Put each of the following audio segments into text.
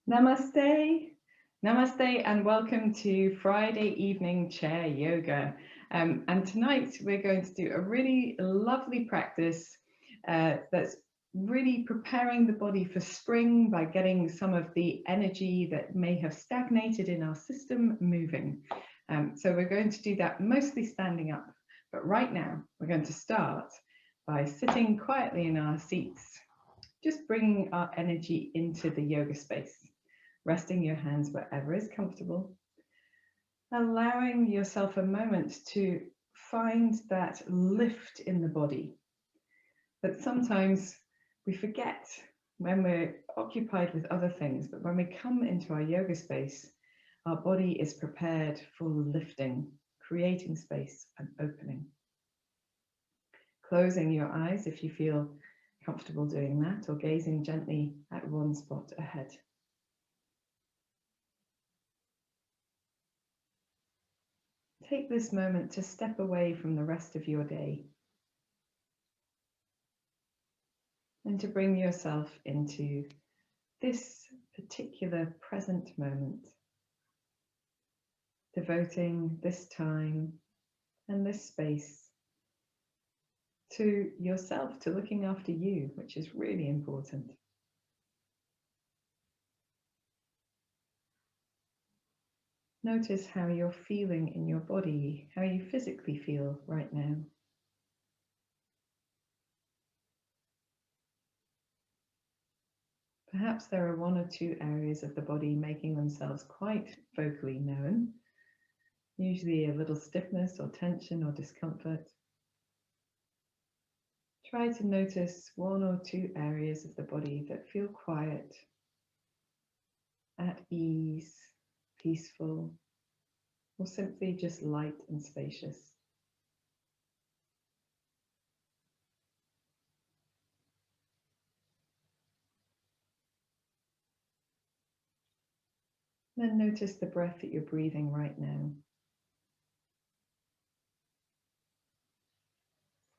Namaste, namaste, and welcome to Friday evening chair yoga. And tonight we're going to do a really lovely practice that's really preparing the body for spring by getting some of the energy that may have stagnated in our system moving. So we're going to do that mostly standing up. But right now we're going to start by sitting quietly in our seats, just bringing our energy into the yoga space. Resting your hands wherever is comfortable, allowing yourself a moment to find that lift in the body that sometimes we forget when we're occupied with other things, but when we come into our yoga space, our body is prepared for lifting, creating space and opening. Closing your eyes if you feel comfortable doing that, or gazing gently at one spot ahead. Take this moment to step away from the rest of your day and to bring yourself into this particular present moment, devoting this time and this space to yourself, to looking after you, which is really important. Notice how you're feeling in your body, how you physically feel right now. Perhaps there are one or two areas of the body making themselves quite vocally known, usually a little stiffness or tension or discomfort. Try to notice one or two areas of the body that feel quiet, at ease, peaceful, or simply just light and spacious. Then notice the breath that you're breathing right now.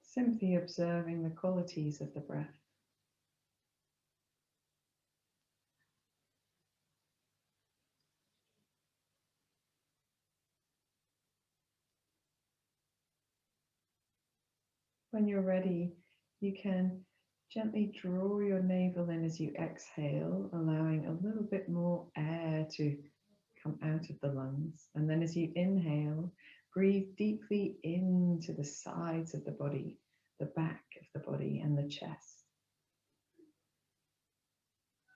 Simply observing the qualities of the breath. When you're ready, you can gently draw your navel in as you exhale, allowing a little bit more air to come out of the lungs. And then as you inhale, breathe deeply into the sides of the body, the back of the body and the chest.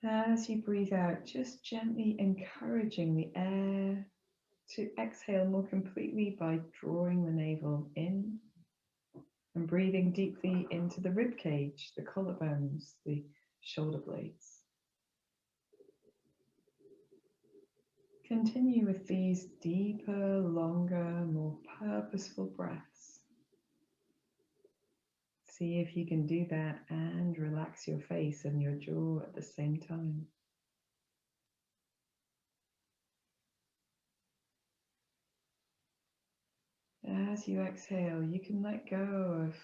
As you breathe out, just gently encouraging the air to exhale more completely by drawing the navel in and breathing deeply into the rib cage, the collarbones, the shoulder blades. Continue with these deeper, longer, more purposeful breaths. See if you can do that and relax your face and your jaw at the same time. As you exhale, you can let go of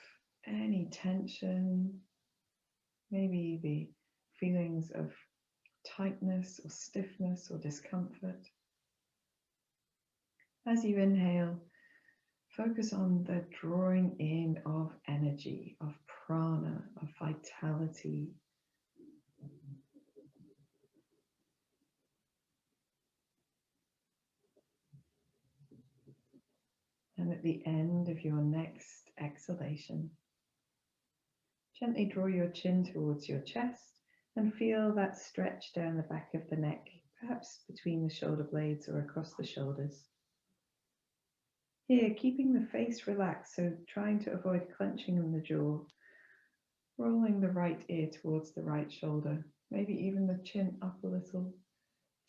any tension, maybe the feelings of tightness or stiffness or discomfort. As you inhale, focus on the drawing in of energy, of prana, of vitality. And at the end of your next exhalation, gently draw your chin towards your chest and feel that stretch down the back of the neck, perhaps between the shoulder blades or across the shoulders. Here, keeping the face relaxed, so trying to avoid clenching in the jaw, rolling the right ear towards the right shoulder, maybe even the chin up a little,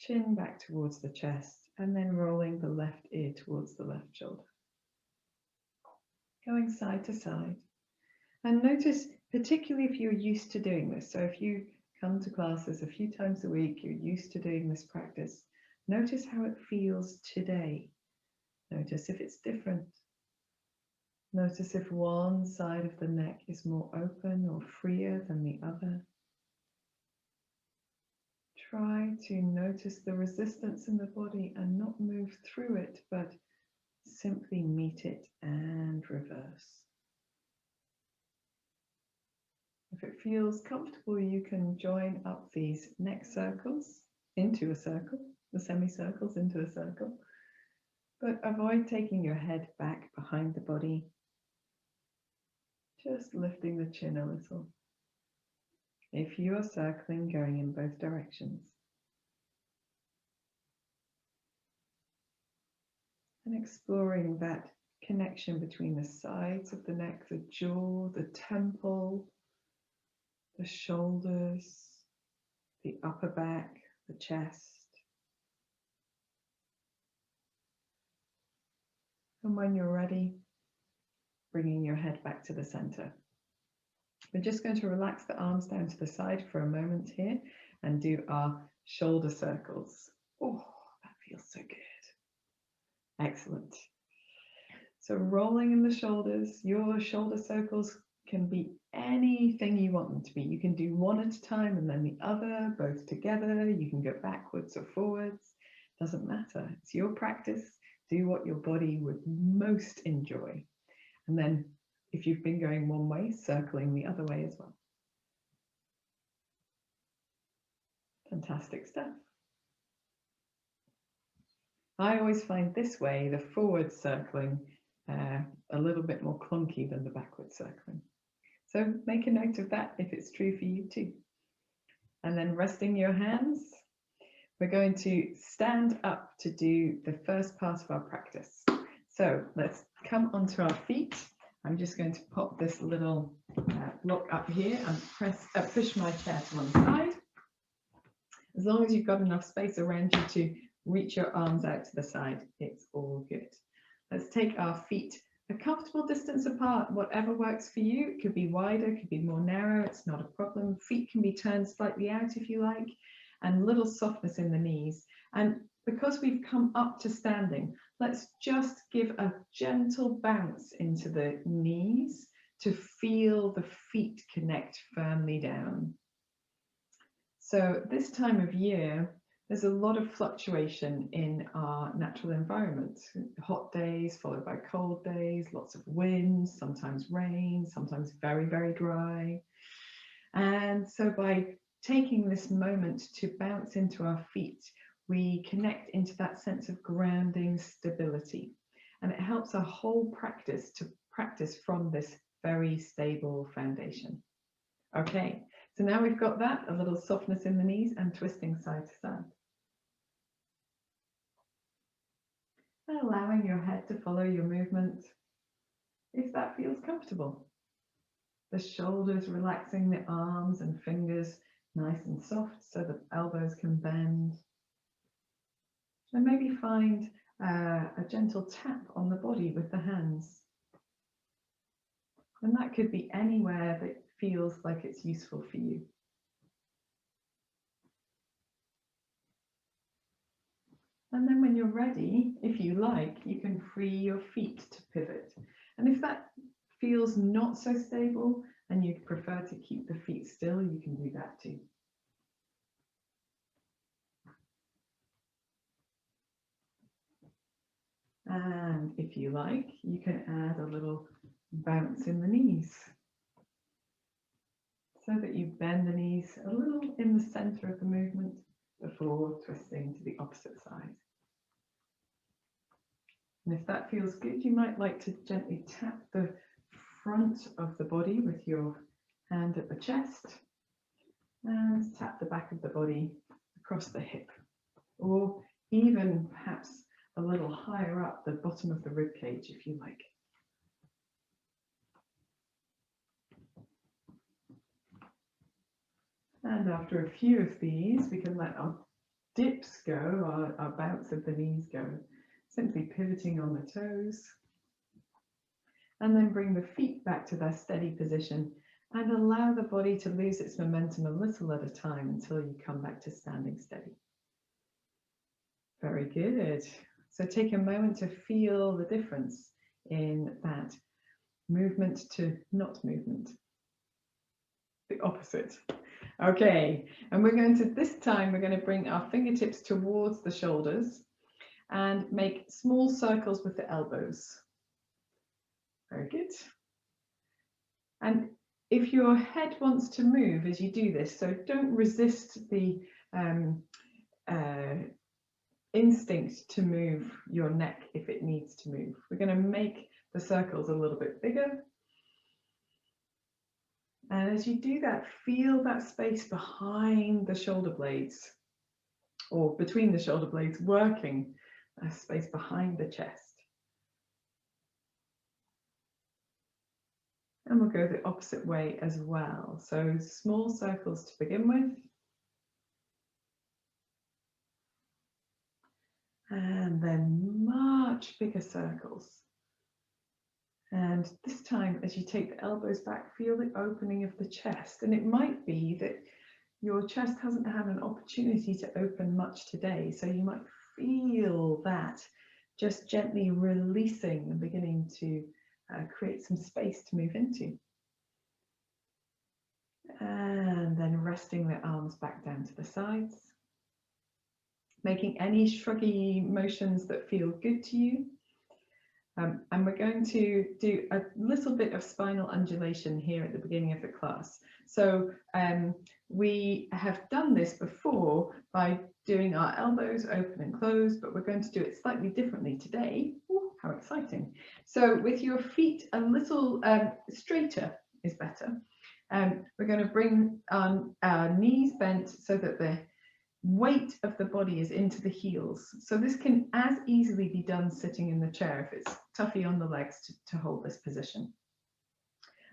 chin back towards the chest, and then rolling the left ear towards the left shoulder. Going side to side. And notice, particularly if you're used to doing this, so if you come to classes a few times a week, you're used to doing this practice, notice how it feels today. Notice if it's different. Notice if one side of the neck is more open or freer than the other. try to notice the resistance in the body and not move through it, but simply meet it and reverse. If it feels comfortable, you can join up these neck circles into a circle, the semicircles into a circle, but avoid taking your head back behind the body, just lifting the chin a little. If you are circling, going in both directions. And exploring that connection between the sides of the neck, the jaw, the temple, the shoulders, the upper back, the chest. And when you're ready, bringing your head back to the center. We're just going to relax the arms down to the side for a moment here and do our shoulder circles. Oh, that feels so good. Excellent. So rolling in the shoulders, your shoulder circles can be anything you want them to be. You can do one at a time and then the other, both together. You can go backwards or forwards. Doesn't matter. It's your practice. Do what your body would most enjoy. And then if you've been going one way, circling the other way as well. Fantastic stuff. I always find this way, the forward circling, a little bit more clunky than the backward circling. So make a note of that if it's true for you too. And then resting your hands, we're going to stand up to do the first part of our practice. So let's come onto our feet. I'm just going to pop this little block up here and push my chair to one side. As long as you've got enough space around you to reach your arms out to the side, it's all good. Let's take our feet a comfortable distance apart, whatever works for you. It could be wider, it could be more narrow, it's not a problem. Feet can be turned slightly out if you like, and little softness in the knees. And because we've come up to standing, let's just give a gentle bounce into the knees to feel the feet connect firmly down. So this time of year, there's a lot of fluctuation in our natural environment. Hot days followed by cold days, lots of wind, sometimes rain, sometimes very, very dry. And so by taking this moment to bounce into our feet, we connect into that sense of grounding stability. And it helps our whole practice to practice from this very stable foundation. Okay, so now we've got that, a little softness in the knees and twisting side to side. And allowing your head to follow your movement if that feels comfortable. The shoulders relaxing, the arms and fingers nice and soft so the elbows can bend. And maybe find a gentle tap on the body with the hands. And that could be anywhere that feels like it's useful for you. And then when you're ready, if you like, you can free your feet to pivot. And if that feels not so stable and you'd prefer to keep the feet still, you can do that too. And if you like, you can add a little bounce in the knees so that you bend the knees a little in the center of the movement before twisting to the opposite side. And if that feels good, you might like to gently tap the front of the body with your hand at the chest and tap the back of the body across the hip, or even perhaps a little higher up the bottom of the rib cage if you like. And after a few of these, we can let our dips go, our bounce of the knees go, simply pivoting on the toes. And then bring the feet back to their steady position and allow the body to lose its momentum a little at a time until you come back to standing steady. Very good. So take a moment to feel the difference in that movement to not movement. The opposite. Okay, and we're going to, this time we're going to bring our fingertips towards the shoulders and make small circles with the elbows. Very good. And if your head wants to move as you do this, so don't resist the instinct to move your neck if it needs to move. We're going to make the circles a little bit bigger. And as you do that, feel that space behind the shoulder blades, or between the shoulder blades, working a space behind the chest. And we'll go the opposite way as well. So small circles to begin with. And then much bigger circles. And this time, as you take the elbows back, feel the opening of the chest. And it might be that your chest hasn't had an opportunity to open much today. So you might feel that just gently releasing and beginning to create some space to move into. And then resting the arms back down to the sides. Making any shruggy motions that feel good to you. And we're going to do a little bit of spinal undulation here at the beginning of the class. So we have done this before by doing our elbows open and closed, but we're going to do it slightly differently today. Ooh, how exciting. So with your feet a little straighter is better. We're going to bring our knees bent so that the weight of the body is into the heels. So this can as easily be done sitting in the chair if it's tuffy on the legs to hold this position.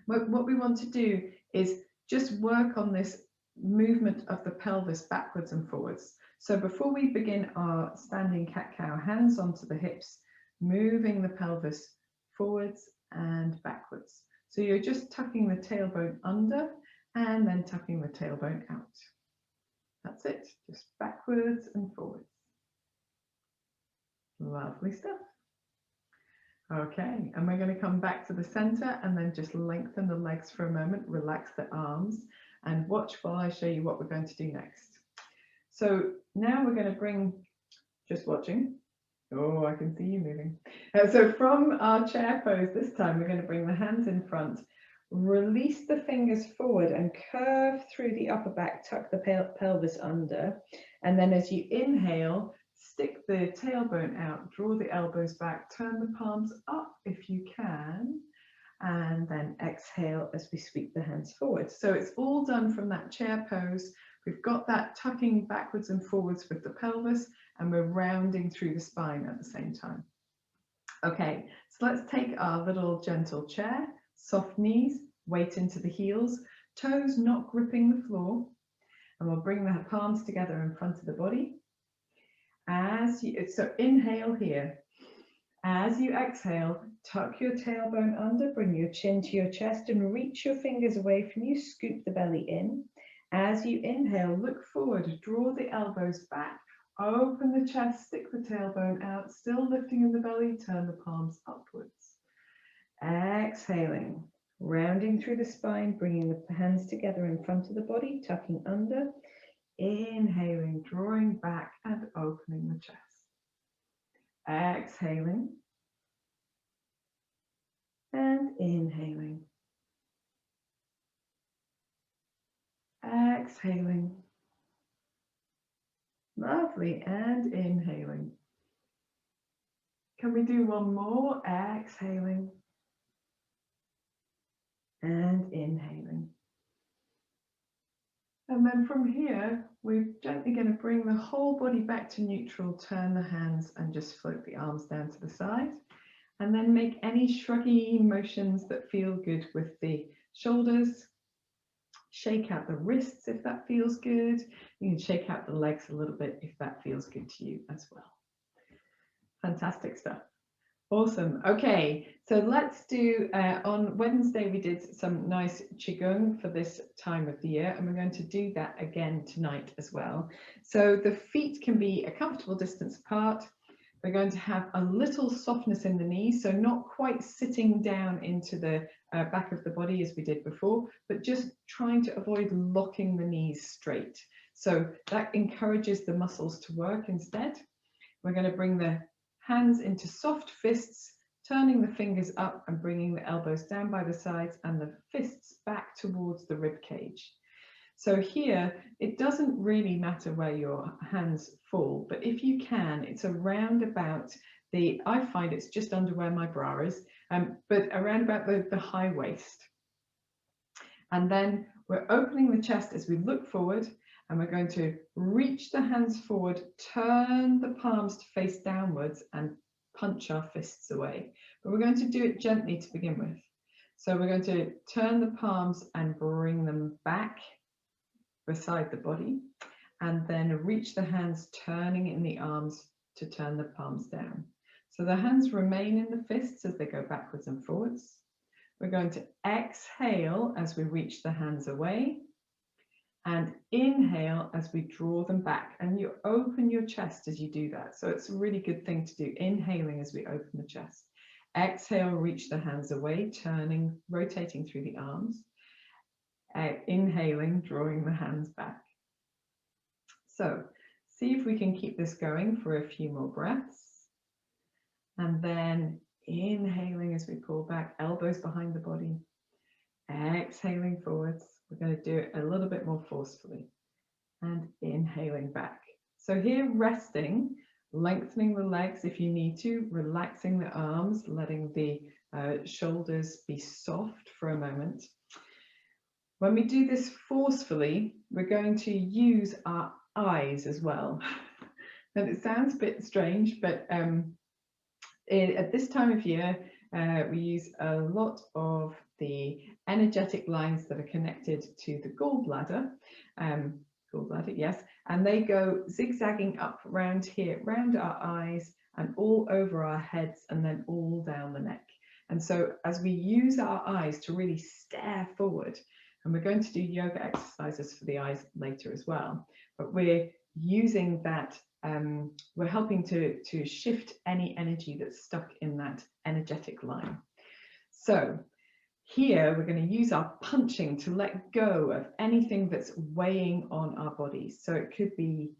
What we want to do is just work on this movement of the pelvis backwards and forwards. So before we begin our standing cat-cow, hands onto the hips, moving the pelvis forwards and backwards. So you're just tucking the tailbone under and then tucking the tailbone out. That's it, just backwards and forwards. Lovely stuff. Okay, and we're going to come back to the center and then just lengthen the legs for a moment, relax the arms, and watch while I show you what we're going to do next. So now we're going to bring, just watching. Oh, I can see you moving. So from our chair pose this time, we're going to bring the hands in front. Release the fingers forward and curve through the upper back, tuck the pelvis under. And then as you inhale, stick the tailbone out, draw the elbows back, turn the palms up if you can, and then exhale as we sweep the hands forward. So it's all done from that chair pose. We've got that tucking backwards and forwards with the pelvis, and we're rounding through the spine at the same time. Okay, so let's take our little gentle chair. Soft knees, weight into the heels, toes not gripping the floor, and we'll bring the palms together in front of the body. So inhale here. As you exhale, tuck your tailbone under, bring your chin to your chest and reach your fingers away from you, scoop the belly in. As you inhale, look forward, draw the elbows back, open the chest, stick the tailbone out, still lifting in the belly, turn the palms upwards. Exhaling, rounding through the spine, bringing the hands together in front of the body, tucking under. Inhaling, drawing back and opening the chest. Exhaling and inhaling. Exhaling. Lovely, and inhaling. Can we do one more? Exhaling and inhaling. And then from here, we're gently going to bring the whole body back to neutral, turn the hands and just float the arms down to the side. And then make any shruggy motions that feel good with the shoulders. Shake out the wrists if that feels good. You can shake out the legs a little bit if that feels good to you as well. Fantastic stuff. Awesome. Okay, so let's do, on Wednesday we did some nice Qigong for this time of the year, and we're going to do that again tonight as well. So the feet can be a comfortable distance apart. We're going to have a little softness in the knees, so not quite sitting down into the back of the body as we did before, but just trying to avoid locking the knees straight. So that encourages the muscles to work instead. We're going to bring the hands into soft fists, turning the fingers up and bringing the elbows down by the sides and the fists back towards the rib cage. So here, it doesn't really matter where your hands fall, but if you can, it's around about the, I find it's just under where my bra is, but around about the high waist. And then we're opening the chest as we look forward, and we're going to reach the hands forward, turn the palms to face downwards and punch our fists away. But we're going to do it gently to begin with. So we're going to turn the palms and bring them back beside the body, and then reach the hands, turning in the arms to turn the palms down. So the hands remain in the fists as they go backwards and forwards. We're going to exhale as we reach the hands away, and inhale as we draw them back, and you open your chest as you do that. So it's a really good thing to do, inhaling as we open the chest. Exhale, reach the hands away, turning, rotating through the arms. Inhaling, drawing the hands back. So see if we can keep this going for a few more breaths. And then inhaling as we pull back, elbows behind the body. Exhaling forwards. We're going to do it a little bit more forcefully. And inhaling back. So here, resting, lengthening the legs if you need to, relaxing the arms, letting the shoulders be soft for a moment. When we do this forcefully, we're going to use our eyes as well. And it sounds a bit strange, but at this time of year, we use a lot of the energetic lines that are connected to the gallbladder. Gallbladder, yes, and they go zigzagging up around here, around our eyes and all over our heads and then all down the neck. And so as we use our eyes to really stare forward, and we're going to do yoga exercises for the eyes later as well, but we're using that, we're helping to shift any energy that's stuck in that energetic line. So here we're going to use our punching to let go of anything that's weighing on our bodies. So it could be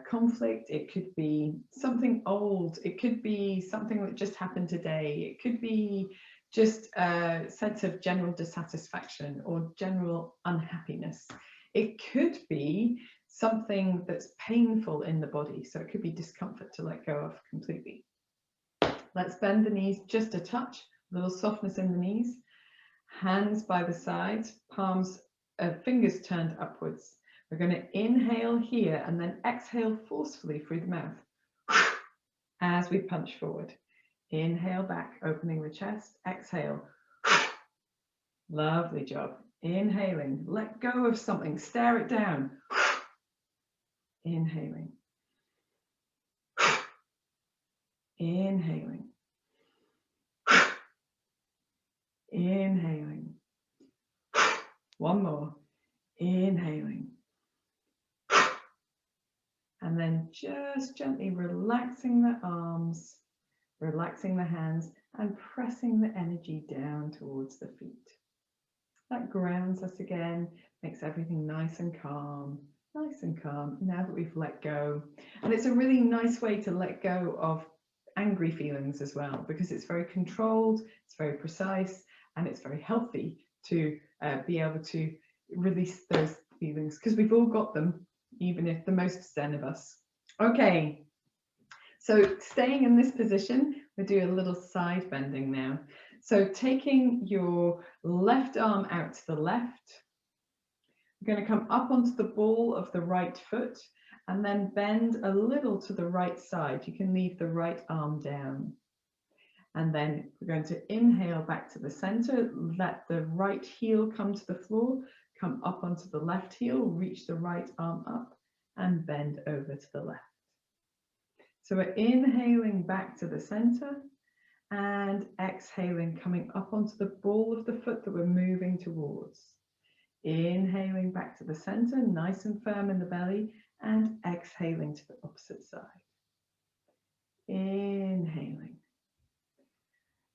conflict, it could be something old, it could be something that just happened today, it could be just a sense of general dissatisfaction or general unhappiness. It could be something that's painful in the body, so it could be discomfort to let go of completely. Let's bend the knees just a touch, a little softness in the knees, hands by the sides, palms, fingers turned upwards. We're going to inhale here and then exhale forcefully through the mouth as we punch forward. Inhale back, opening the chest, exhale. Lovely job. Inhaling, let go of something, stare it down. Inhaling. Inhaling. Inhaling. One more. Inhaling. And then just gently relaxing the arms, relaxing the hands, and pressing the energy down towards the feet. That grounds us again, makes everything nice and calm now that we've let go. And it's a really nice way to let go of angry feelings as well, because it's very controlled, it's very precise, and it's very healthy to be able to release those feelings, because we've all got them, even if the most zen of us. Okay, so staying in this position, we'll do a little side bending now. So taking your left arm out to the left, we're going to come up onto the ball of the right foot and then bend a little to the right side. You can leave the right arm down. And then we're going to inhale back to the center, let the right heel come to the floor, come up onto the left heel, reach the right arm up and bend over to the left. So we're inhaling back to the center and exhaling, coming up onto the ball of the foot that we're moving towards. Inhaling back to the center, nice and firm in the belly, and exhaling to the opposite side. Inhaling.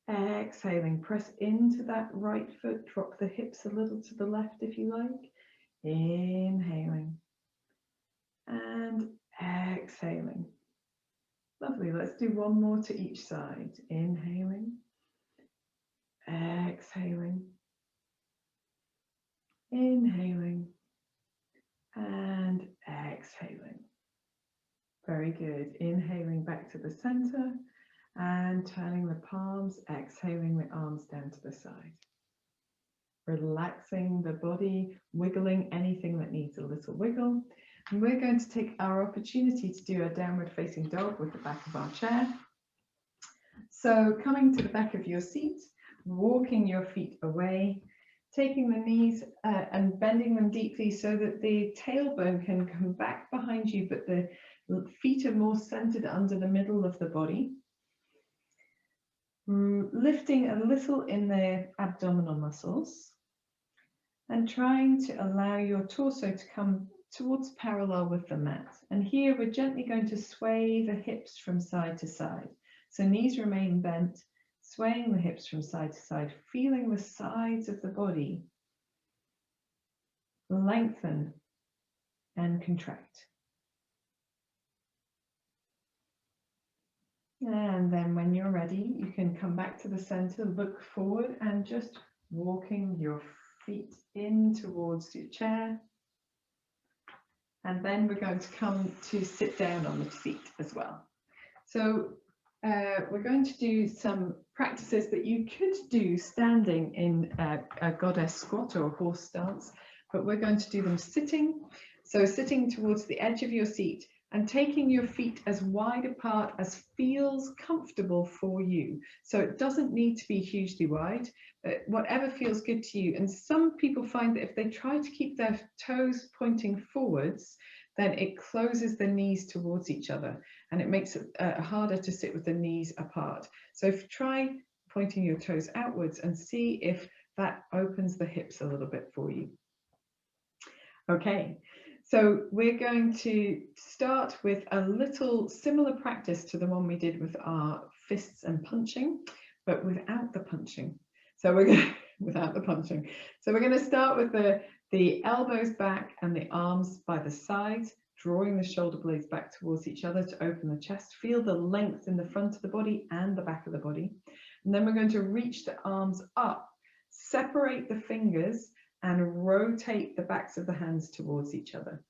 Exhaling, press into that right foot, drop the hips a little to the left if you like. Inhaling and exhaling. Lovely, let's do one more to each side. Inhaling, exhaling, inhaling and exhaling. Very good. Inhaling back to the center and turning the palms, exhaling the arms down to the side. Relaxing the body, wiggling anything that needs a little wiggle. And we're going to take our opportunity to do a downward facing dog with the back of our chair. So coming to the back of your seat, walking your feet away, taking the knees and bending them deeply so that the tailbone can come back behind you, but the feet are more centered under the middle of the body. Lifting a little in the abdominal muscles and trying to allow your torso to come towards parallel with the mat. And here we're gently going to sway the hips from side to side. So knees remain bent, swaying the hips from side to side, feeling the sides of the body lengthen and contract. And then when you're ready, you can come back to the center, look forward and just walking your feet in towards your chair. And then we're going to come to sit down on the seat as well. So we're going to do some practices that you could do standing in a goddess squat or a horse stance, but we're going to do them sitting. So sitting towards the edge of your seat and taking your feet as wide apart as feels comfortable for you. So it doesn't need to be hugely wide, but whatever feels good to you. And some people find that if they try to keep their toes pointing forwards, then it closes the knees towards each other and it makes it harder to sit with the knees apart. So try pointing your toes outwards and see if that opens the hips a little bit for you. Okay. So we're going to start with a little similar practice to the one we did with our fists and punching, but without the punching. So we're going without the punching. So we're going to start with the elbows back and the arms by the sides, drawing the shoulder blades back towards each other to open the chest. Feel the length in the front of the body and the back of the body. And then we're going to reach the arms up, separate the fingers, and rotate the backs of the hands towards each other.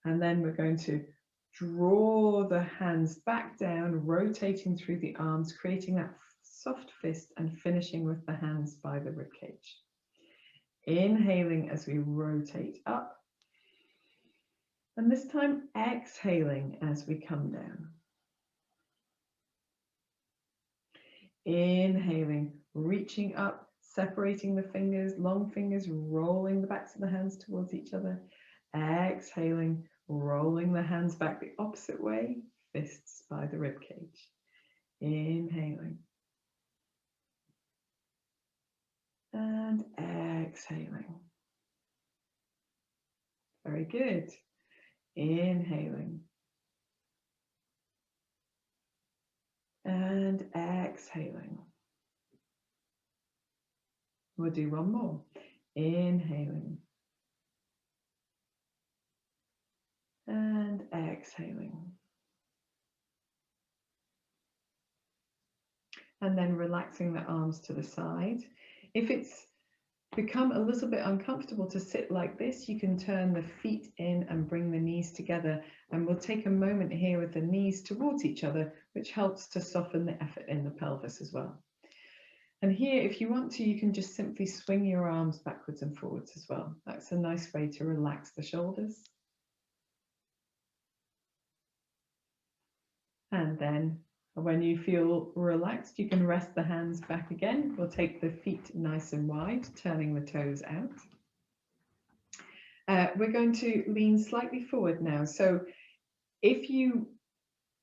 And then we're going to draw the hands back down, rotating through the arms, creating that soft fist and finishing with the hands by the ribcage. Inhaling as we rotate up. And this time exhaling as we come down. Inhaling, reaching up, separating the fingers, long fingers, rolling the backs of the hands towards each other. Exhaling, rolling the hands back the opposite way, fists by the ribcage. Inhaling. And exhaling. Very good. Inhaling. And exhaling. We'll do one more. Inhaling. And exhaling. And then relaxing the arms to the side. If it's become a little bit uncomfortable to sit like this, you can turn the feet in and bring the knees together. And we'll take a moment here with the knees towards each other, which helps to soften the effort in the pelvis as well. And here, if you want to, you can just simply swing your arms backwards and forwards as well. That's a nice way to relax the shoulders. And then when you feel relaxed, you can rest the hands back again. We'll take the feet nice and wide, turning the toes out. We're going to lean slightly forward now. So if you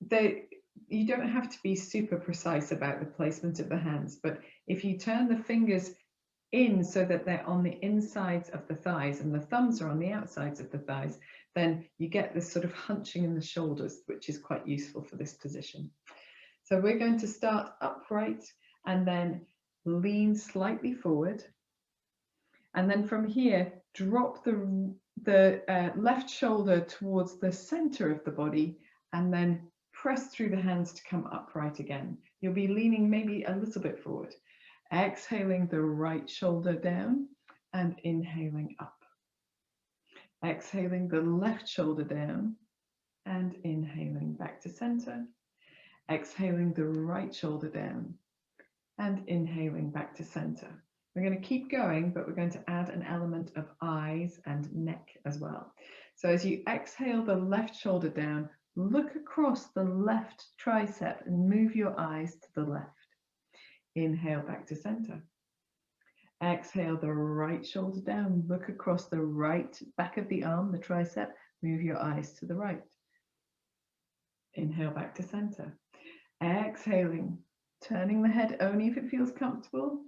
don't have to be super precise about the placement of the hands, but if you turn the fingers in so that they're on the insides of the thighs and the thumbs are on the outsides of the thighs, then you get this sort of hunching in the shoulders, which is quite useful for this position. So we're going to start upright and then lean slightly forward. And then from here, drop the left shoulder towards the center of the body and then press through the hands to come upright again. You'll be leaning maybe a little bit forward. Exhaling the right shoulder down and inhaling up. Exhaling the left shoulder down and inhaling back to center. Exhaling the right shoulder down and inhaling back to center. We're going to keep going, but we're going to add an element of eyes and neck as well. So as you exhale the left shoulder down, look across the left tricep and move your eyes to the left. Inhale back to center. Exhale the right shoulder down, look across the right back of the arm, the tricep, move your eyes to the right. Inhale back to center. Exhaling, turning the head only if it feels comfortable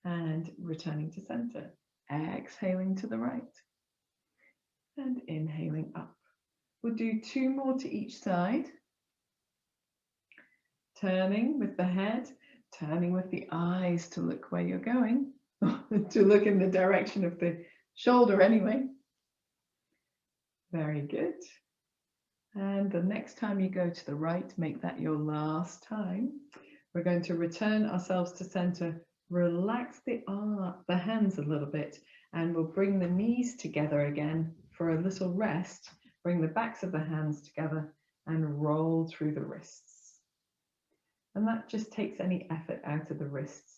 and returning to center. Exhaling to the right and inhaling up. We'll do 2 more to each side. Turning with the head, turning with the eyes to look where you're going, to look in the direction of the shoulder anyway. Very good. And the next time you go to the right, make that your last time. We're going to return ourselves to center, relax the hands a little bit, and we'll bring the knees together again for a little rest. Bring the backs of the hands together and roll through the wrists. And that just takes any effort out of the wrists.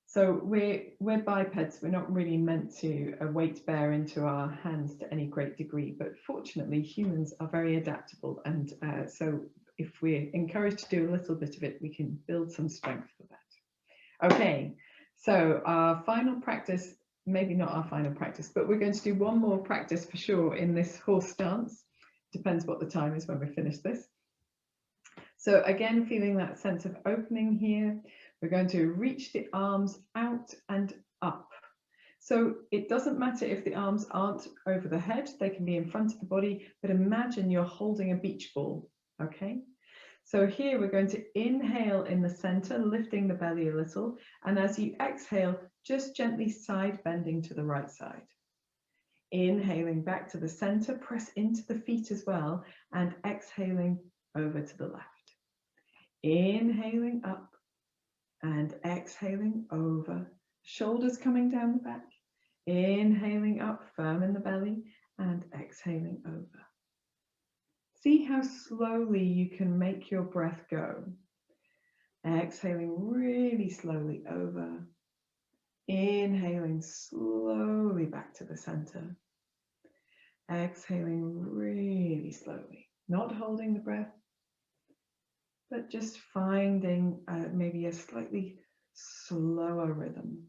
So we're bipeds, we're not really meant to weight bear into our hands to any great degree, but fortunately humans are very adaptable, and so if we're encouraged to do a little bit of it, we can build some strength for that. Okay, so our final practice, maybe not our final practice, but we're going to do one more practice for sure in this horse stance. Depends what the time is when we finish this. So again, feeling that sense of opening here. We're going to reach the arms out and up. So it doesn't matter if the arms aren't over the head, they can be in front of the body, but imagine you're holding a beach ball, okay? So here we're going to inhale in the center, lifting the belly a little, and as you exhale, just gently side bending to the right side. Inhaling back to the center, press into the feet as well, and exhaling over to the left. Inhaling up. And exhaling over, shoulders coming down the back, inhaling up, firm in the belly, and exhaling over. See how slowly you can make your breath go. Exhaling really slowly over, inhaling slowly back to the center, exhaling really slowly, not holding the breath, but just finding maybe a slightly slower rhythm.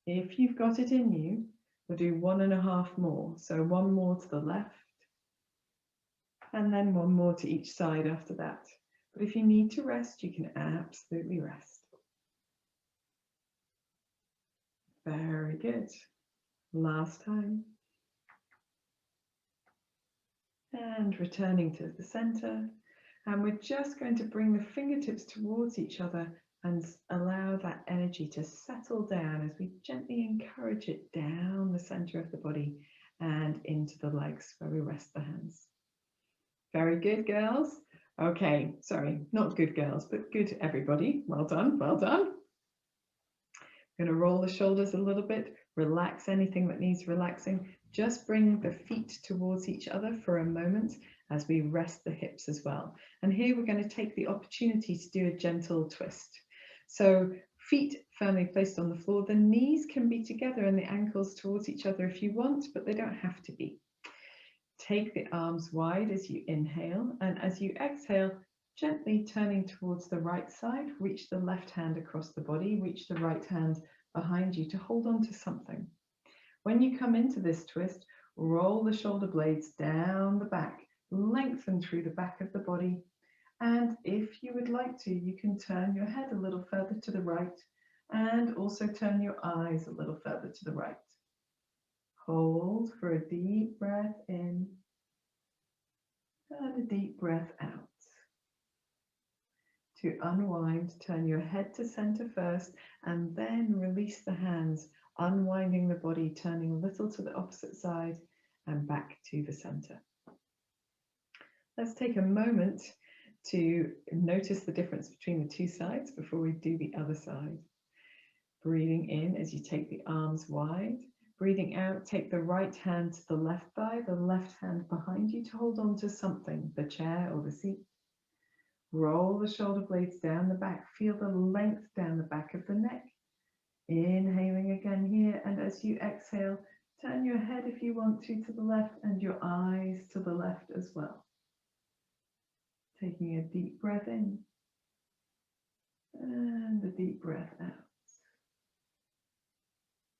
If you've got it in you, we'll do 1.5 more. So 1 more to the left, and then 1 more to each side after that. But if you need to rest, you can absolutely rest. Very good. Last time. And returning to the center. And we're just going to bring the fingertips towards each other and allow that energy to settle down as we gently encourage it down the center of the body and into the legs where we rest the hands. Very good, girls. Okay, sorry, not good girls, but good everybody. Well done, well done. I'm going to roll the shoulders a little bit, relax anything that needs relaxing. Just bring the feet towards each other for a moment as we rest the hips as well. And here we're going to take the opportunity to do a gentle twist. So feet firmly placed on the floor, the knees can be together and the ankles towards each other if you want, but they don't have to be. Take the arms wide as you inhale, and as you exhale, gently turning towards the right side, reach the left hand across the body, reach the right hand behind you to hold on to something. When you come into this twist, roll the shoulder blades down the back, lengthen through the back of the body, and if you would like to, you can turn your head a little further to the right and also turn your eyes a little further to the right. Hold for a deep breath in and a deep breath out. to unwind. Turn your head to center first and then release the hands, unwinding the body, turning a little to the opposite side and back to the center. Let's take a moment to notice the difference between the two sides before we do the other side. Breathing in as you take the arms wide. Breathing out, take the right hand to the left thigh, the left hand behind you to hold on to something, the chair or the seat. Roll the shoulder blades down the back. Feel the length down the back of the neck. Inhaling again here, and as you exhale, turn your head if you want to the left and your eyes to the left as well. Taking a deep breath in and a deep breath out.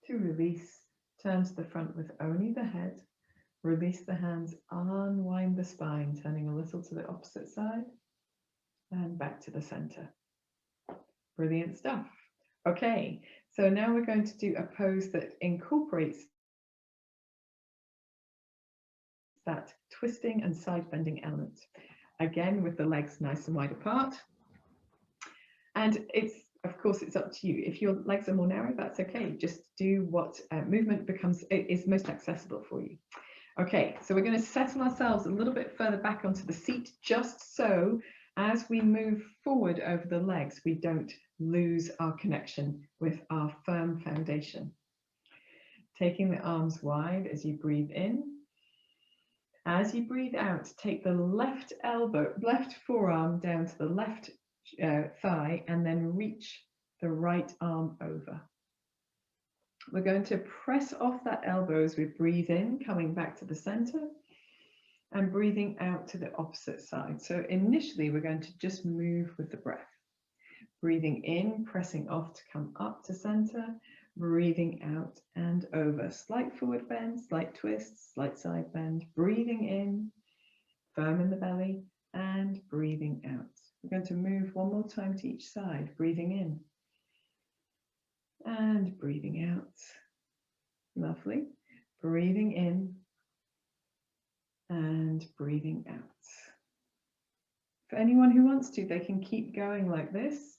To release, turn to the front with only the head. Release the hands, unwind the spine, turning a little to the opposite side and back to the center. Brilliant stuff. Okay, so now we're going to do a pose that incorporates that twisting and side bending element. Again, with the legs nice and wide apart. And of course, it's up to you. If your legs are more narrow, that's okay. Just do what movement is most accessible for you. Okay, so we're going to settle ourselves a little bit further back onto the seat, just so as we move forward over the legs, we don't lose our connection with our firm foundation. Taking the arms wide as you breathe in. As you breathe out, take the left forearm down to the left thigh and then reach the right arm over. We're going to press off that elbow as we breathe in, coming back to the center and breathing out to the opposite side. So initially we're going to just move with the breath. Breathing in, pressing off to come up to center, breathing out and over. Slight forward bend, slight twist, slight side bend. Breathing in, firm in the belly, and breathing out. We're going to move one more time to each side. Breathing in and breathing out. Lovely. Breathing in and breathing out. For anyone who wants to, they can keep going like this,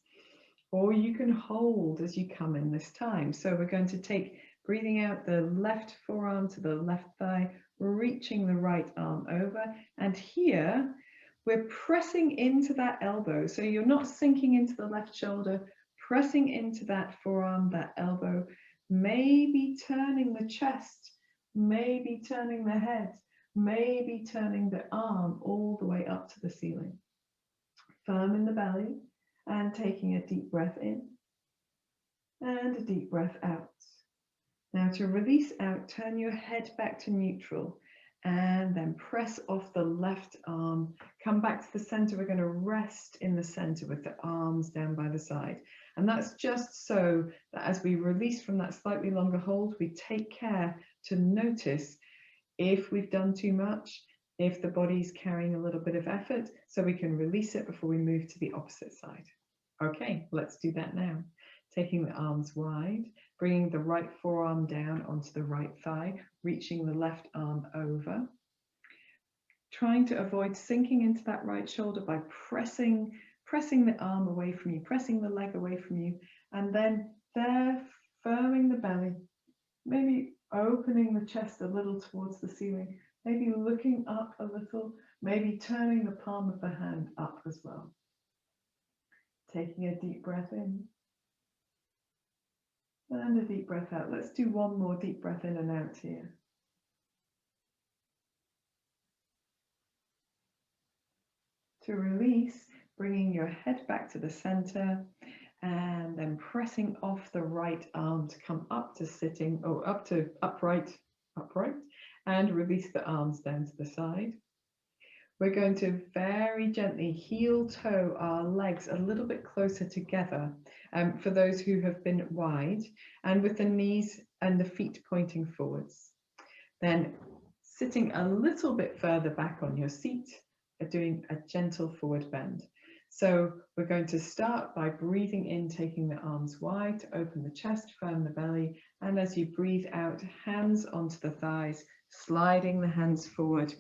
or you can hold as you come in this time. So we're going to take, breathing out, the left forearm to the left thigh, reaching the right arm over. And here we're pressing into that elbow. So you're not sinking into the left shoulder, pressing into that forearm, that elbow, maybe turning the chest, maybe turning the head, maybe turning the arm all the way up to the ceiling. Firm in the belly and taking a deep breath in and a deep breath out. Now to release out, turn your head back to neutral and then press off the left arm. Come back to the center. We're going to rest in the center with the arms down by the side. And that's just so that as we release from that slightly longer hold, we take care to notice if we've done too much, if the body's carrying a little bit of effort, so we can release it before we move to the opposite side. Okay, let's do that now. Taking the arms wide, bringing the right forearm down onto the right thigh, reaching the left arm over. Trying to avoid sinking into that right shoulder by pressing the arm away from you, pressing the leg away from you, and then there, firming the belly, maybe opening the chest a little towards the ceiling, maybe looking up a little, maybe turning the palm of the hand up as well. Taking a deep breath in and a deep breath out. Let's do one more deep breath in and out here. To release, bringing your head back to the center and then pressing off the right arm to come up to sitting, or up to upright, and release the arms down to the side. We're going to very gently heel toe our legs a little bit closer together for those who have been wide, and with the knees and the feet pointing forwards. Then sitting a little bit further back on your seat, doing a gentle forward bend. So we're going to start by breathing in, taking the arms wide to open the chest, firm the belly, and as you breathe out, hands onto the thighs, sliding the hands forward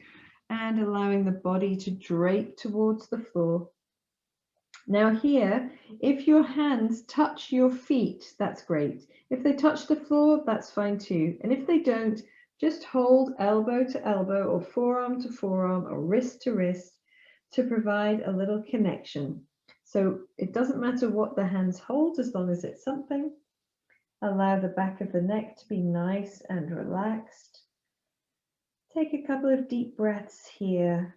and allowing the body to drape towards the floor. Now here, if your hands touch your feet, that's great. If they touch the floor, that's fine too. And if they don't, just hold elbow to elbow or forearm to forearm or wrist to wrist to provide a little connection. So it doesn't matter what the hands hold as long as it's something. Allow the back of the neck to be nice and relaxed. Take a couple of deep breaths here.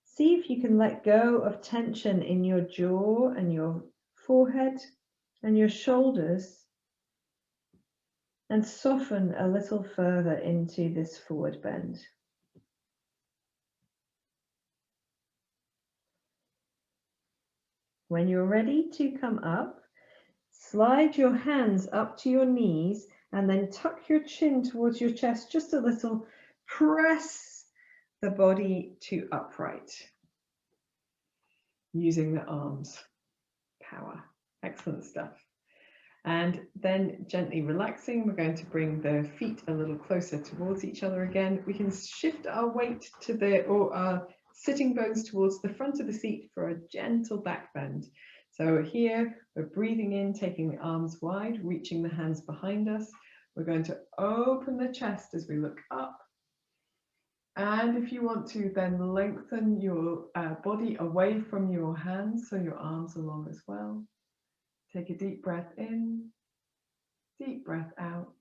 See if you can let go of tension in your jaw and your forehead and your shoulders and soften a little further into this forward bend. When you're ready to come up, slide your hands up to your knees and then tuck your chin towards your chest just a little. Press the body to upright using the arms. Power. Excellent stuff. And then gently relaxing, we're going to bring the feet a little closer towards each other again. We can shift our weight to our sitting bones towards the front of the seat for a gentle back bend. So here we're breathing in, taking the arms wide, reaching the hands behind us. We're going to open the chest as we look up. And if you want to, then lengthen your body away from your hands, so your arms are long as well. Take a deep breath in, deep breath out.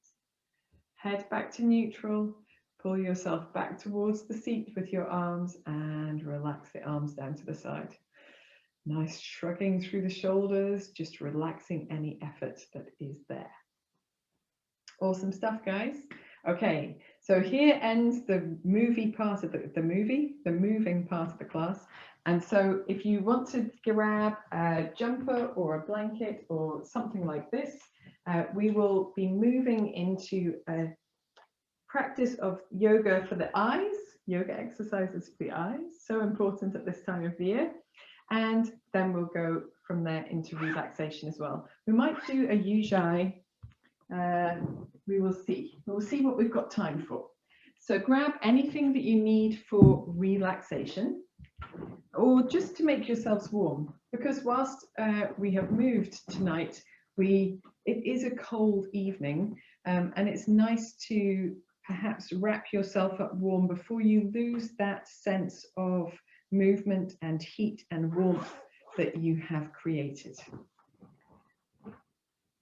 Head back to neutral. Pull yourself back towards the seat with your arms and relax the arms down to the side. Nice shrugging through the shoulders, just relaxing any effort that is there. Awesome stuff, guys. Okay, so here ends the moving part of the moving part of the class. And so if you want to grab a jumper or a blanket or something like this, we will be moving into a practice of yoga for the eyes, yoga exercises for the eyes, so important at this time of the year. And then we'll go from there into relaxation as well. We might do a ujjayi. We will see. We'll see what we've got time for. So grab anything that you need for relaxation or just to make yourselves warm, because whilst we have moved tonight, it is a cold evening, and it's nice to perhaps wrap yourself up warm before you lose that sense of movement and heat and warmth that you have created.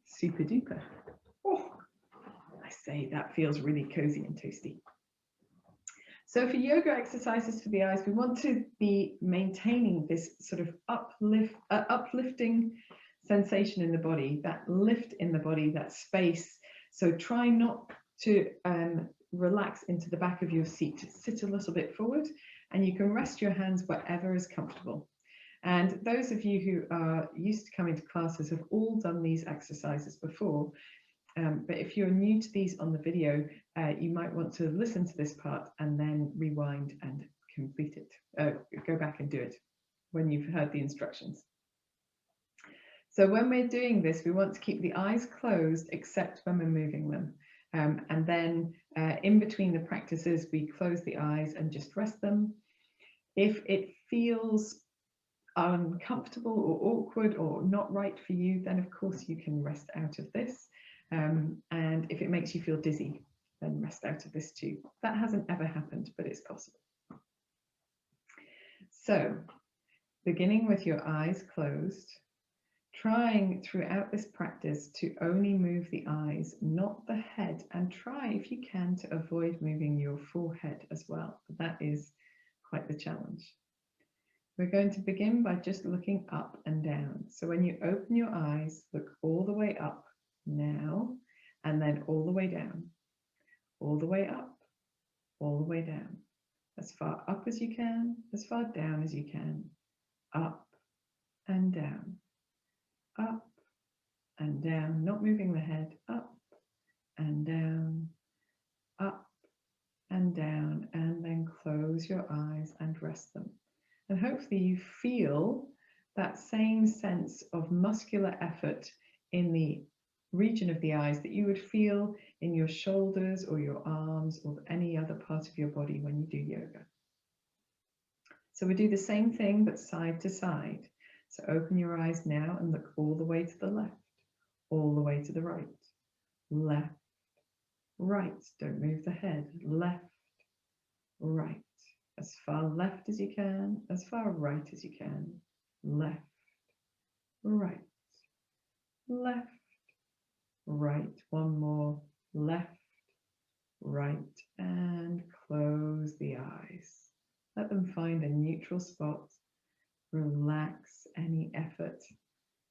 Super duper. Oh, I say that feels really cozy and toasty. So for yoga exercises for the eyes, we want to be maintaining this sort of uplifting sensation in the body, that lift in the body, that space. So try not to relax into the back of your seat. Sit a little bit forward, and you can rest your hands wherever is comfortable. And those of you who are used to coming to classes have all done these exercises before. But if you're new to these on the video, you might want to listen to this part and then rewind and complete it. Go back and do it when you've heard the instructions. So when we're doing this, we want to keep the eyes closed except when we're moving them. And then in between the practices, we close the eyes and just rest them. If it feels uncomfortable or awkward or not right for you, then of course you can rest out of this. And if it makes you feel dizzy, then rest out of this too. That hasn't ever happened, but it's possible. So, beginning with your eyes closed, trying throughout this practice to only move the eyes, not the head, and try if you can to avoid moving your forehead as well. But that is quite the challenge. We're going to begin by just looking up and down. So when you open your eyes, look all the way up now, and then all the way down, all the way up, all the way down, as far up as you can, as far down as you can, up and down, up and down, not moving the head, up and down, up and down, and then close your eyes and rest them. And hopefully you feel that same sense of muscular effort in the region of the eyes that you would feel in your shoulders or your arms or any other part of your body when you do yoga. So we do the same thing but side to side. So open your eyes now and look all the way to the left, all the way to the right, left, right. Don't move the head. Left, right. As far left as you can, as far right as you can. Left, right, left, right. One more. Left, right, and close the eyes. Let them find a neutral spot. Relax any effort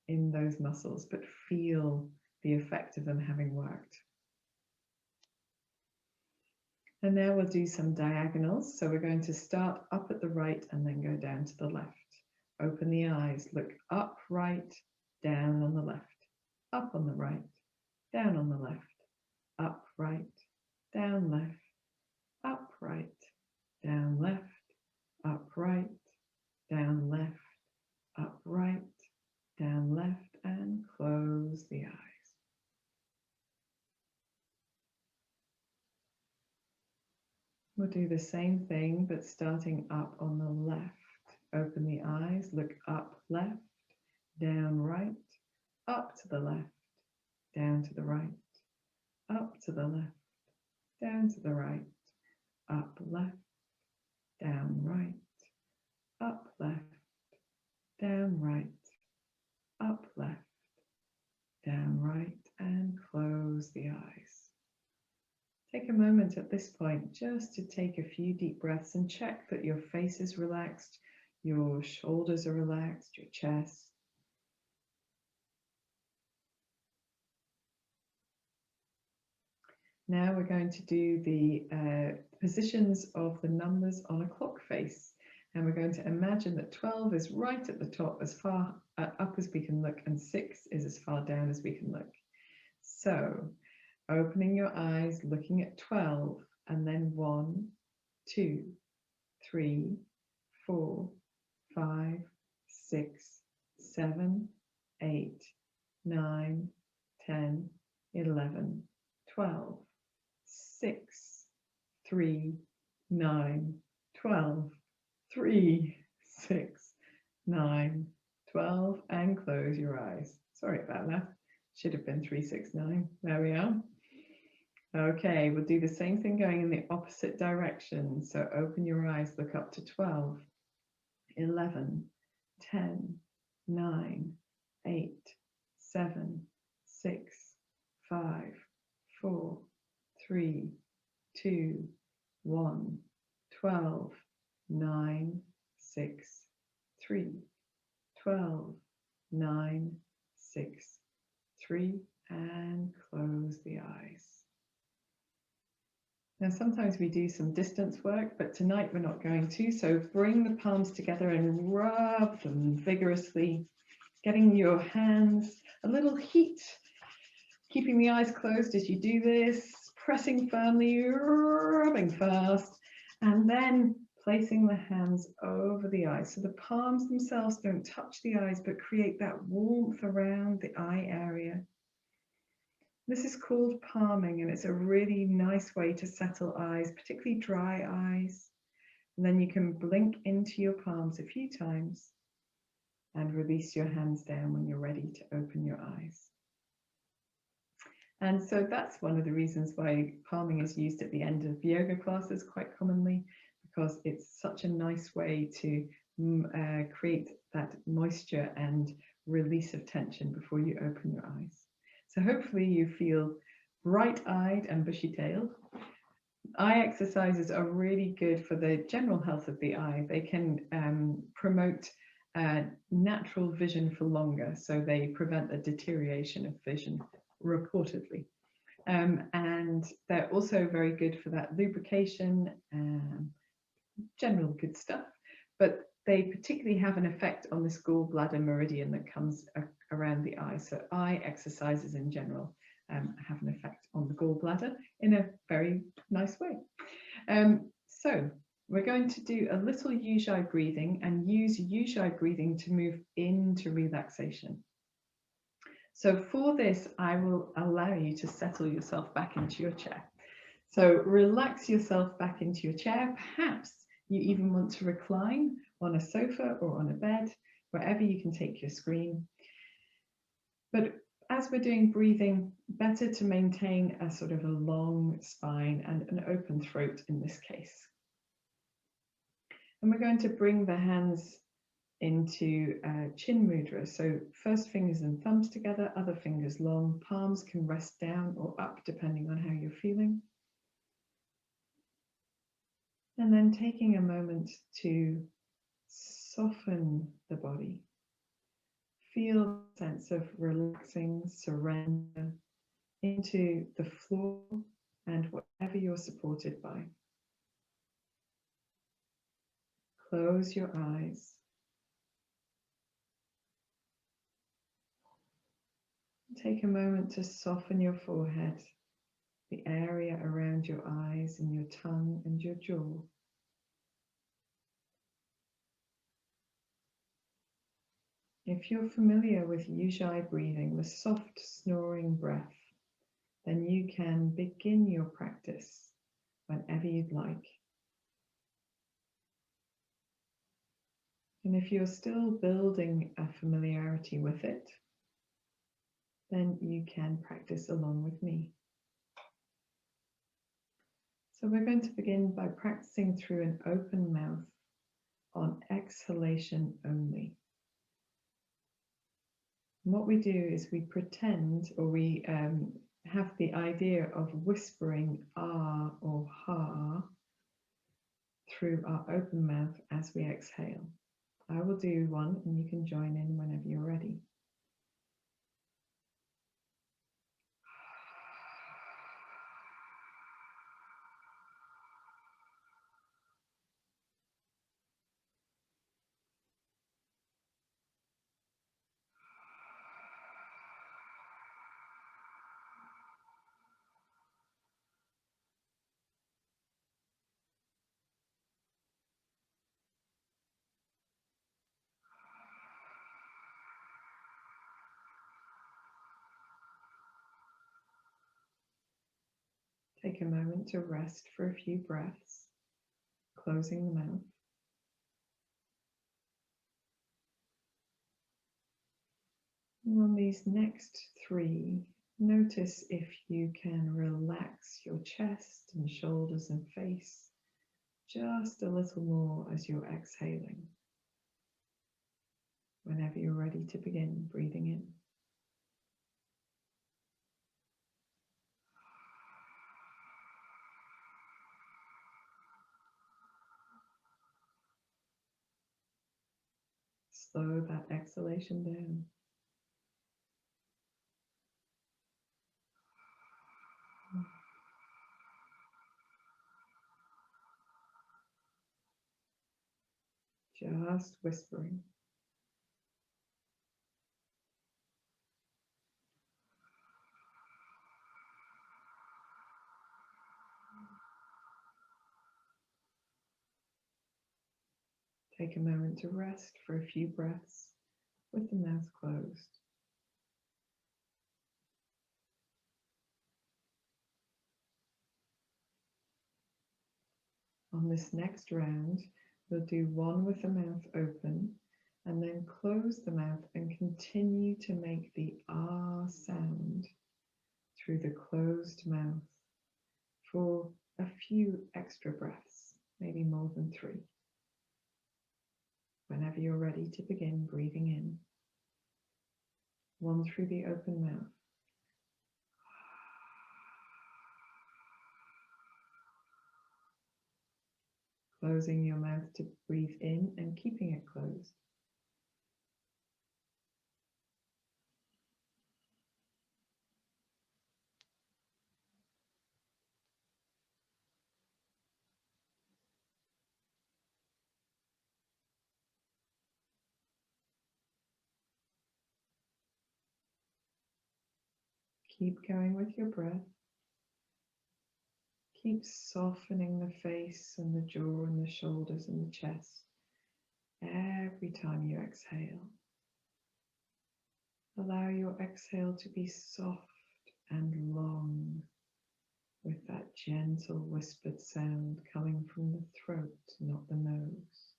in those muscles, but feel the effect of them having worked. And now we'll do some diagonals. So we're going to start up at the right and then go down to the left. Open the eyes, look up, right, down on the left, up on the right, down on the left, up, right, down, left, up, right, down, left, up, right, down, left, up, right, down, left, and close the eyes. We'll do the same thing, but starting up on the left. Open the eyes, look up, left, down, right, up to the left, down to the right, up to the left, down to the right, up, left, down, right, up, left, down, right, up, left, down, right, and close the eyes. Take a moment at this point just to take a few deep breaths and check that your face is relaxed, your shoulders are relaxed, your chest. Now we're going to do the positions of the numbers on a clock face. And we're going to imagine that 12 is right at the top, as far up as we can look, and 6 is as far down as we can look. So opening your eyes, looking at 12, and then 1, 2, 3, 4, 5, 6, 7, 8, 9, 10, 11, 12, 6, 3, 9, 12, 3, 6, 9, 12, and close your eyes. Sorry about that. Should have been 3, 6, 9. There we are. Okay, we'll do the same thing going in the opposite direction. So open your eyes, look up to 12, 11, 10, 9, 8, 7, 6, 5, 4, 3, 2, 1, 12, 9, 6, 3, 12, 9, 6, 3, and close the eyes. Now sometimes we do some distance work, but tonight we're not going to, so bring the palms together and rub them vigorously, getting your hands a little heat, keeping the eyes closed as you do this, pressing firmly, rubbing fast, and then placing the hands over the eyes. So the palms themselves don't touch the eyes, but create that warmth around the eye area. This is called palming, and it's a really nice way to settle eyes, particularly dry eyes. And then you can blink into your palms a few times and release your hands down when you're ready to open your eyes. And so that's one of the reasons why palming is used at the end of yoga classes quite commonly, because it's such a nice way to create that moisture and release of tension before you open your eyes. So hopefully you feel bright-eyed and bushy-tailed. Eye exercises are really good for the general health of the eye. They can promote natural vision for longer, so they prevent the deterioration of vision reportedly. And they're also very good for that lubrication, general good stuff, but they particularly have an effect on this gallbladder meridian that comes around the eye. So eye exercises in general have an effect on the gallbladder in a very nice way. So we're going to do a little Ujjayi breathing and use Ujjayi breathing to move into relaxation. So for this, I will allow you to settle yourself back into your chair. So relax yourself back into your chair. Perhaps you even want to recline on a sofa or on a bed. wherever you can take your screen. But as we're doing breathing, better to maintain a sort of a long spine and an open throat in this case. And we're going to bring the hands into chin mudra. So first fingers and thumbs together, other fingers long, palms can rest down or up depending on how you're feeling. And then taking a moment to soften the body. Feel a sense of relaxing surrender into the floor and whatever you're supported by. Close your eyes. Take a moment to soften your forehead, the area around your eyes and your tongue and your jaw. If you're familiar with Ujjayi breathing, the soft snoring breath, then you can begin your practice whenever you'd like. And if you're still building a familiarity with it, then you can practice along with me. So we're going to begin by practicing through an open mouth on exhalation only. And what we do is we pretend, or we have the idea of whispering ah or ha through our open mouth as we exhale. I will do one and you can join in whenever you're ready. Take a moment to rest for a few breaths, closing the mouth. And on these next three, notice if you can relax your chest and shoulders and face just a little more as you're exhaling. Whenever you're ready to begin breathing in. Slow that exhalation down. Just whispering. Take a moment to rest for a few breaths with the mouth closed. On this next round, we'll do one with the mouth open and then close the mouth and continue to make the ah sound through the closed mouth for a few extra breaths, maybe more than 3. Whenever you're ready to begin breathing in, one through the open mouth. Closing your mouth to breathe in and keeping it closed. Keep going with your breath. Keep softening the face and the jaw and the shoulders and the chest every time you exhale. Allow your exhale to be soft and long, with that gentle whispered sound coming from the throat, not the nose.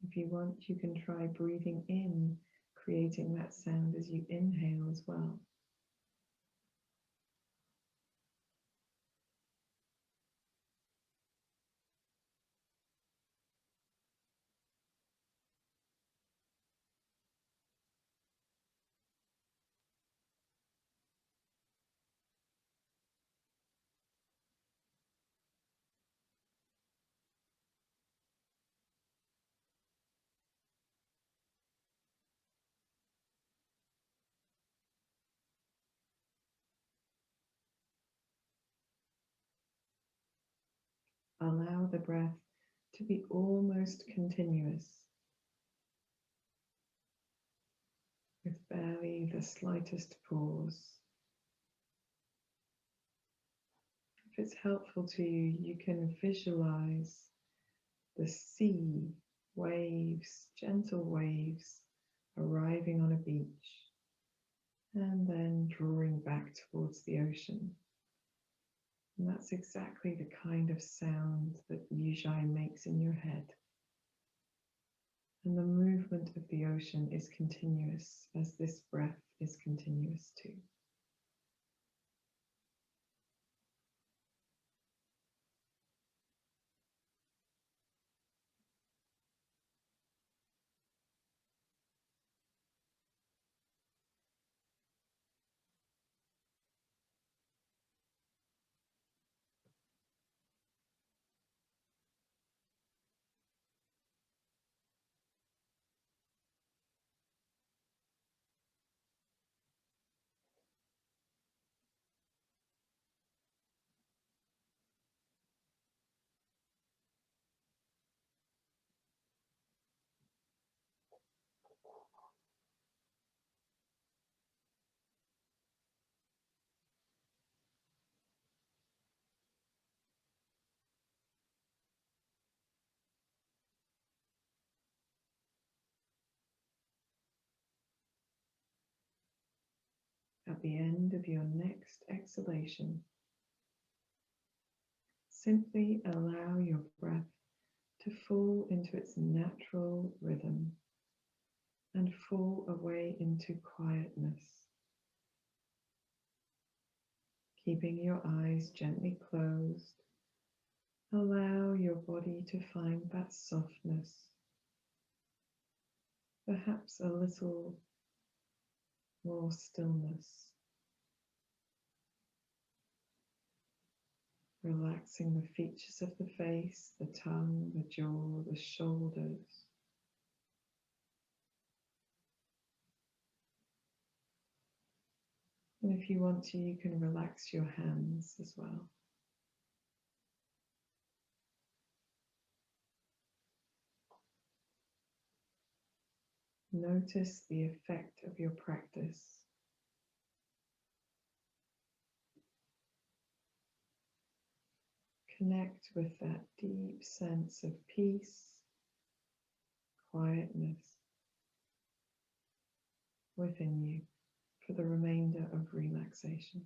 If you want, you can try breathing in, creating that sound as you inhale as well. Allow the breath to be almost continuous, with barely the slightest pause. If it's helpful to you, you can visualize the sea, waves, gentle waves arriving on a beach and then drawing back towards the ocean. And that's exactly the kind of sound that Ujjayi makes in your head. And the movement of the ocean is continuous, as this breath is continuous too. At the end of your next exhalation, simply allow your breath to fall into its natural rhythm and fall away into quietness. Keeping your eyes gently closed, allow your body to find that softness, perhaps a little more stillness. Relaxing the features of the face, the tongue, the jaw, the shoulders. And if you want to, you can relax your hands as well. Notice the effect of your practice. Connect with that deep sense of peace, quietness within you for the remainder of relaxation.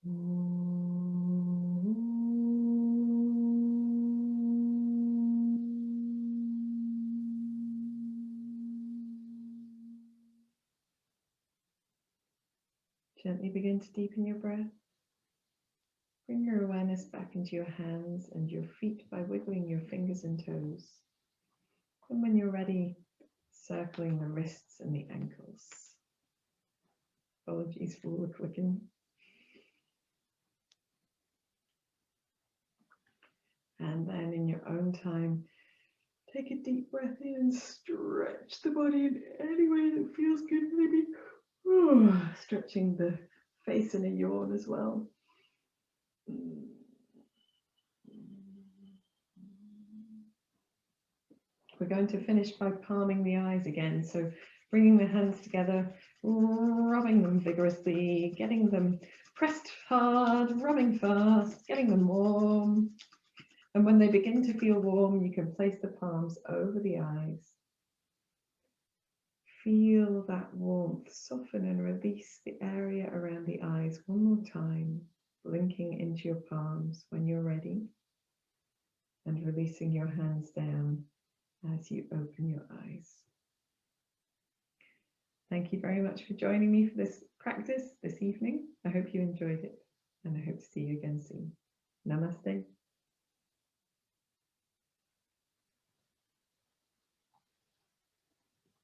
Gently begin to deepen your breath. Bring your awareness back into your hands and your feet by wiggling your fingers and toes. And when you're ready, circling the wrists and the ankles. Apologies for all the clicking. And then in your own time, take a deep breath in and stretch the body in any way that feels good. Maybe stretching the face in a yawn as well. We're going to finish by palming the eyes again. So bringing the hands together, rubbing them vigorously, getting them pressed hard, rubbing fast, getting them warm. And when they begin to feel warm, you can place the palms over the eyes. Feel that warmth soften and release the area around the eyes one more time, blinking into your palms when you're ready, and releasing your hands down as you open your eyes. Thank you very much for joining me for this practice this evening. I hope you enjoyed it, and I hope to see you again soon. Namaste.